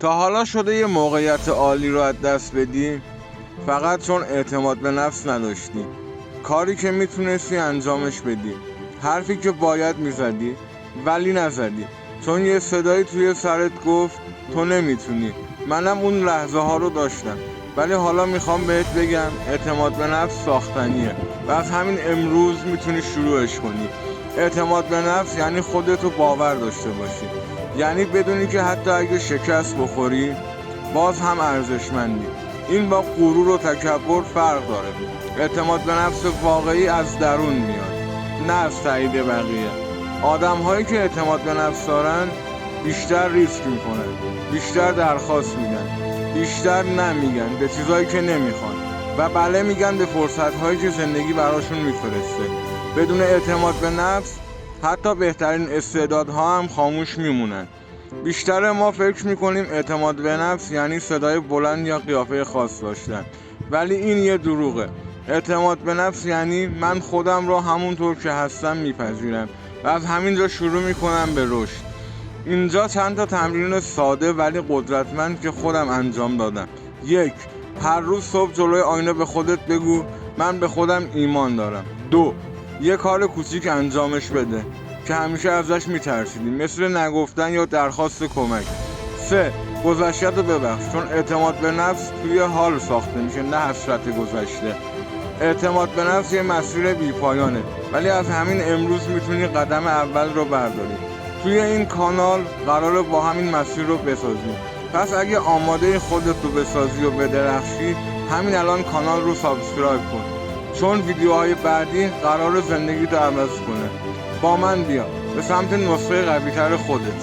تا حالا شده یه موقعیت عالی رو از دست بدی فقط چون اعتماد به نفس نداشتی؟ کاری که میتونستی انجامش بدی، حرفی که باید میزدی ولی نزدی چون یه صدایی توی سرت گفت تو نمیتونی. منم اون لحظه ها رو داشتم، ولی حالا میخوام بهت بگم اعتماد به نفس ساختنیه و از همین امروز میتونی شروعش کنی. اعتماد به نفس یعنی خودتو باور داشته باشی، یعنی بدونی که حتی اگه شکست بخوری باز هم ارزشمندی. این با غرور و تکبر فرق داره. اعتماد به نفس واقعی از درون میاد، نه از تایید بقیه. آدم هایی که اعتماد به نفس دارن بیشتر ریسک میکنن، بیشتر درخواست میدن، بیشتر نمیگن به چیزایی که نمیخوان و بله میگن به فرصت هایی که زندگی براشون میفرسته. بدون اعتماد به نفس حتی بهترین استعدادها هم خاموش میمونن. بیشتر ما فکر میکنیم اعتماد به نفس یعنی صدای بلند یا قیافه خاص داشتن، ولی این یه دروغه. اعتماد به نفس یعنی من خودم رو همونطور که هستم میپذیرم و از همینجا شروع میکنم به رشد. اینجا چند تا تمرین ساده ولی قدرتمند که خودم انجام دادم. 1. هر روز صبح جلوی آینه به خودت بگو من به خودم ایمان دارم. 2. یه کار کوچیک انجامش بده که همیشه ازش میترسیدی، مثل نگفتن یا درخواست کمک. 3. گذشته رو ببخش، چون اعتماد به نفس توی حال ساخته میشه، نه حسرت گذشته. اعتماد به نفس یه مسیر بی‌پایانه، ولی از همین امروز میتونی قدم اول رو برداری. توی این کانال قراره با همین مسیر رو بسازیم. پس اگه آماده خودت رو بسازی و بدرخشی، همین الان کانال رو سابسکرایب کن، چون ویدیوهای بعدی قراره زندگی رو عوض کنه. با من بیا به سمت نسخه قوی‌تر خودت.